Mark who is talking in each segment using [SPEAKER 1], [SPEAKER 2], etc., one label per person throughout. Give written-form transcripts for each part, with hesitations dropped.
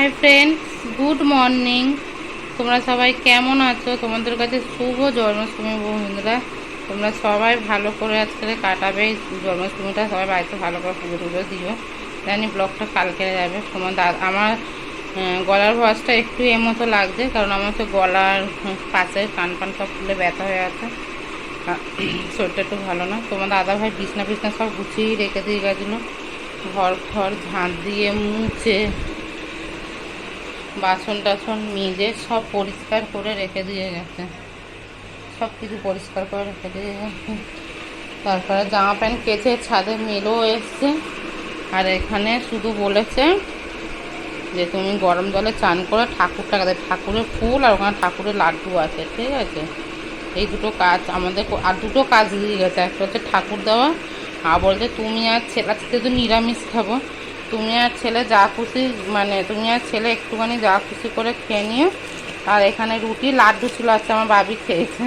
[SPEAKER 1] Hi friends, good morning. তোমরা সবাই কেমন আছো? তোমাদের কাছে শুভ জন্মাষ্টমী বন্ধুরা। তোমরা সবাই ভালো করে আজকে কাটাবে জন্মাষ্টমীটা, সবাই বাড়িতে ভালো করে পুজো টুজো দিও। জানি ব্লগটা কালকে যাবে। তোমার আমার গলার ভয়েসটা একটু মতো লাগছে, কারণ আমার তো গলার পাশে কান সব ফুলে ব্যথা হয়ে আছে। শরীরটা একটু ভালো না। তোমার দাদাভাই বিছনা সব গুছিয়ে রেখে দিয়ে গেছিলো। ঘর ঝাঁট দিয়ে মুছে বাসন টাসন মেজে সব পরিষ্কার করে রেখে দিয়ে গেছে। সব কিছু পরিষ্কার করে রেখে দিয়ে গেছে। তারপরে জামা প্যান্ট কেচে ছাদে মেলেও এসছে। আর এখানে শুধু বলেছে যে তুমি গরম জলে চান করে ঠাকুরটাকে দেয়, ঠাকুরের ফুল আর ওখানে ঠাকুরের লাড্ডু আছে, ঠিক আছে। এই দুটো কাজ আমাদের, আর দুটো কাজ দিয়ে গেছে। একটা হচ্ছে ঠাকুর দেওয়া, আর বলছে তুমি আর ছেলে, আজকে তো নিরামিষ খাবো, তুমি আর ছেলে যা খুশি, মানে তুমি আর ছেলে একটুখানি যা খুশি করে খেয়ে নিও। আর এখানে রুটি লাড্ডু ছিল, আজকে আমার বাবি খেয়েছে।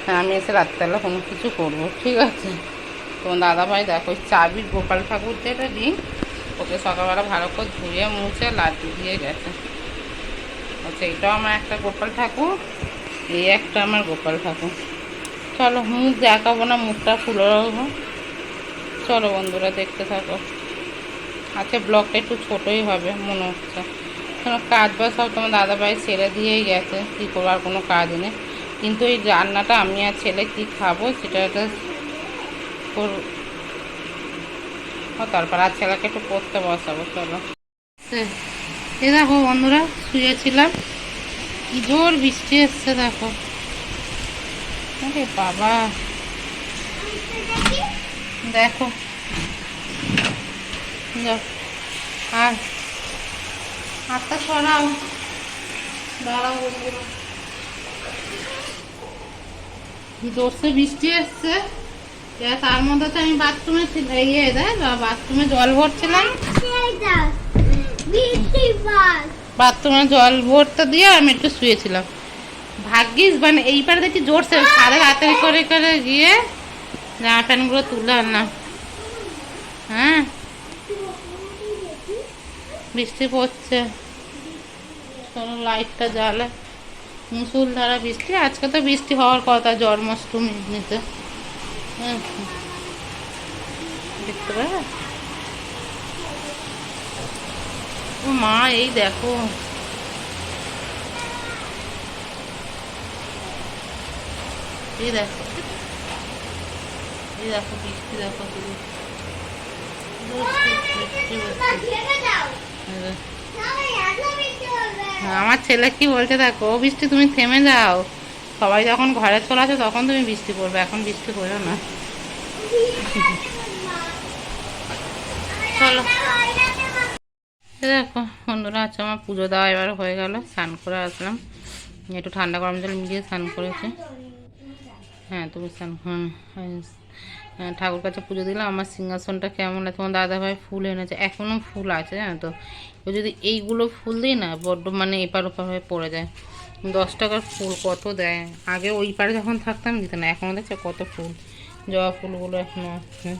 [SPEAKER 1] হ্যাঁ, আমি এসে রাত্রেবেলা কোনো কিছু করবো, ঠিক আছে। তোমার দাদাভাই দেখো চাবির গোপাল ঠাকুর যেটা দিই, ওকে সকালবেলা ভালো করে ধুয়ে মুছে লাড্ডু দিয়ে গেছে। আচ্ছা, এটাও আমার একটা গোপাল ঠাকুর, এই একটা আমার গোপাল ঠাকুর। চলো, মুখ দেখাবো না, মুখটা খুলে রাখবো। চলো বন্ধুরা, দেখতে থাকো। আচ্ছা, ব্লগটা একটু ছোটোই হবে মনে হচ্ছে, কাজ বাজ সব তোমার দাদাভাই ছেড়ে দিয়েই গেছে। কী করবো, আর কোনো কাজ নেই। কিন্তু এই রান্নাটা আমি আর ছেলে কী খাবো সেটা একটা করবো। তারপর আর ছেলেকে একটু পড়তে বসাবো। চলো, এ দেখো বন্ধুরা, শুয়েছিলাম, কি জোর বৃষ্টি এসছে দেখো। আরে বাবা, দেখো আর হাতটা ছড়াও, দাঁড়াও বন্ধুরা, জোরসে বৃষ্টি এসছে। তার মধ্যে তো আমি বাথরুমে বাথরুমে জল ভরছিলাম, বাথরুমে জল ভরতে দিয়ে আমি একটু শুয়েছিলাম। ভাগ্যিস মানে এইবার দেখি জোরসে সাড়ে রাতারি করে করে গিয়ে জামা প্যান্টগুলো তুলে আনলাম। হ্যাঁ, বৃষ্টি পড়ছে, চলো লাইটটা জ্বালে। মুসুলধারা বৃষ্টি, আজকে তো বৃষ্টি হওয়ার কথা জন্মাষ্টমী নিতে। হ্যাঁ, দেখতে পাবে ও মা, এই দেখো, এই দেখো, এই দেখো বৃষ্টি, দেখো শুধু আমার ছেলে কি বলছে দেখো, ও বৃষ্টি তুমি থেমে যাও, সবাই যখন ঘরে চলে আসে তখন তুমি বৃষ্টি পড়বে, এখন বৃষ্টি পড়ো না। চলো, দেখো বন্ধুরা, আচ্ছা আমার পুজো দেওয়া এবার হয়ে গেল। স্নান করে আসলাম, একটু ঠান্ডা গরম জল মিলিয়ে স্নান করেছি। হ্যাঁ, তুমি স্নান, ঠাকুর কাছে পুজো দিলাম। আমার সিংহাসনটা কেমন লাগে, তোমার দাদাভাই ফুল এনেছে, এখনও ফুল আছে জানো তো। ও যদি এইগুলো ফুল দিই না, বড্ড মানে এপার ওপার হয়ে পড়ে যায়। 10 টাকার ফুল কত দেয়, আগে ওই পারে যখন থাকতাম দিত না, এখনও দেখছে কত ফুল, জবা ফুলগুলো এখনও আছে।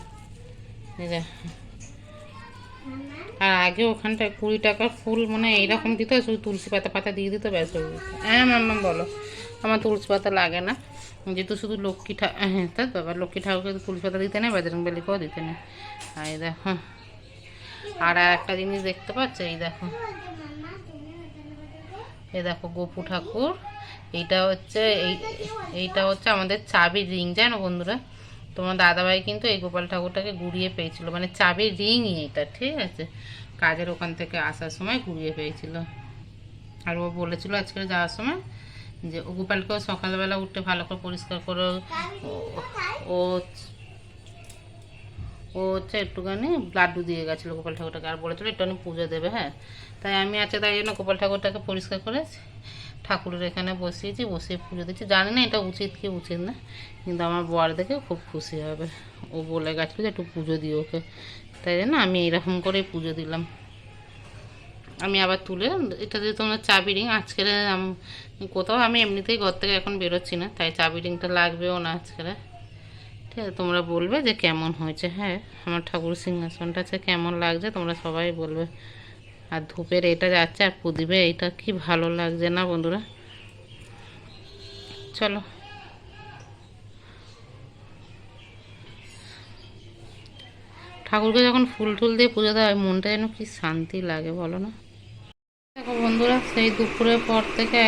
[SPEAKER 1] আর আগে ওখানটায় 20 টাকার ফুল মানে এইরকম দিত, শুধু তুলসী পাতা পাতা দিয়ে দিত, ব্যাস হয়ে যেত। হ্যাঁ মাম্মা বলো, আমার তুলসী পাতা লাগে না, যেহেতু শুধু লক্ষ্মী ঠাকুর, হ্যাঁ তাই বাবা, লক্ষ্মী ঠাকুরকে তুলসী পাতা দিতে নেই, বজরংবলীকেও দিতে নেই। আর এই দেখো, আর একটা জিনিস দেখতে পাচ্ছ, এই দেখো, এই দেখো গোপু ঠাকুর। এইটা হচ্ছে এইটা হচ্ছে আমাদের চাবির রিং, জানো বন্ধুরা। তোমার দাদাভাই কিন্তু এই গোপাল ঠাকুরটাকে গুড়িয়ে পেয়েছিল, মানে চাবির রিংই এটা, ঠিক আছে। কাজের ওখান থেকে আসার সময় গুড়িয়ে পেয়েছিল। আর ও বলেছিল আজকে যাওয়ার সময় যে ও গোপালকেও সকালবেলা উঠে ভালো করে পরিষ্কার করে ও ও হচ্ছে একটুখানি লাড্ডু দিয়ে গেছিলো গোপাল ঠাকুরটাকে, আর বলেছিল একটুখানি পুজো দেবে। হ্যাঁ, তাই আমি আছে, তাই জন্য গোপাল ঠাকুরটাকে পরিষ্কার করে ঠাকুরের এখানে বসিয়েছি, বসিয়ে পুজো দিচ্ছি। জানি না এটা উচিত কি উচিত না, কিন্তু আমার বর দেখে খুব খুশি হবে। ও বলে গেছিলো যে একটু পুজো দিও ওকে, তাই জন্য আমি এইরকম করে পুজো দিলাম। আমি আবার তুলে, এটা দিয়ে তোমার চাবি রিং, আজকের কোথাও আমি এমনিতেই ঘর থেকে এখন বেরোচ্ছি না, তাই চাবি রিংটা লাগবেও না আজকের। ঠিক আছে, তোমরা বলবে যে কেমন হয়েছে। হ্যাঁ, আমার ঠাকুর সিংহাসনটা আছে কেমন লাগছে তোমরা সবাই বলবে। আর ধূপের এটা যাচ্ছে, আর প্রদীপে এটা কি ভালো লাগছে না বন্ধুরা। চলো ঠাকুরকে যখন ফুল টুল দিয়ে পুজো দেওয়া হয় মনটা যেন কি শান্তি লাগে বলো না। দেখো বন্ধুরা, সেই দুপুরের পর থেকে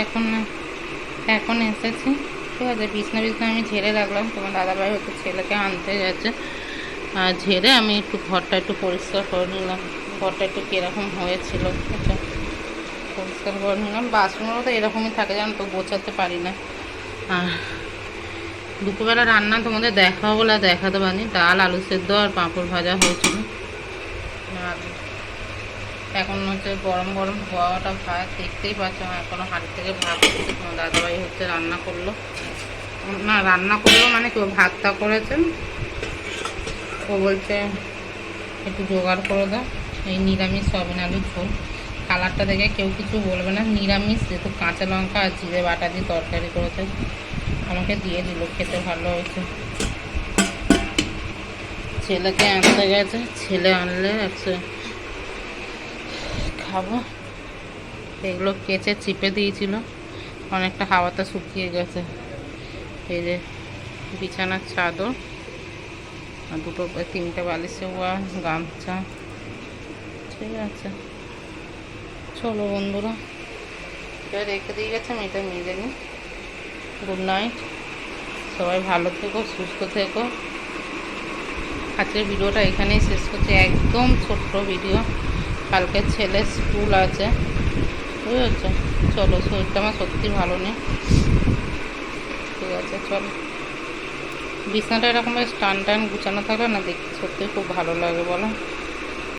[SPEAKER 1] এখন এসেছি, ঠিক আছে। বিছনা আমি ঝেড়ে রাখলাম, তোমার দাদাভাই হয়তো ছেলেকে আনতে গেছে। আর ঝেড়ে আমি একটু ঘরটা একটু পরিষ্কার করে নিলাম। ঘরটা একটু কীরকম হয়েছিল, আচ্ছা পরিষ্কার করে নিলাম। বাসনগুলো তো এরকমই থাকে, জানো তো, গোছাতে পারি না। আর দুপুরবেলা রান্না তোমাদের দেখাবো বলে দেখাতে পারিনি। ডাল, আলু সেদ্ধ আর পাঁপড় ভাজা হয়েছিল। আর এখন হচ্ছে গরম গরম ধোয়াটা ভাত, দেখতেই পাচ্ছ এখনো হাঁড়ি থেকে ভাত হচ্ছে। তোমার দাদাভাই হচ্ছে রান্না করলো, না রান্না করলো মানে কেউ ভাতটা করেছেন। ও বলছে একটু জোগাড় করে দাও, এই নিরামিষ সয়াবিন আলুর ঝোল। কালারটা দেখে কেউ কিছু বলবে না, নিরামিষ, যেহেতু কাঁচা লঙ্কা আর জিরে বাটা দিয়ে তরকারি করেছে। আমাকে দিয়ে দিল, খেতে ভালো হয়েছে। ছেলেকে আনতে গেছে, ছেলে আনলে একশো খাবো। এগুলো কেচে চিপে দিয়েছিল, অনেকটা হাওয়াতে শুকিয়ে গেছে। এই যে বিছানার চাদর আর দুটো তিনটে বালিশে ওয়া গামছা, ঠিক আছে। চলো বন্ধুরা, এটা রেখে দিয়ে গেছে, আমি এটা মেজে নিই। গুড নাইট, সবাই ভালো থেকো, সুস্থ থেকো। আজকের ভিডিওটা এখানেই শেষ করছি, একদম ছোট্ট ভিডিও। কালকে ছেলে স্কুল আছে, বুঝেছো। চলো, শরীরটা আমার সত্যি ভালো নেই, ঠিক আছে। চলো, বিছানাটা এরকম টান টান গুছানো থাকলে না দেখতে সত্যি খুব ভালো লাগে বলো।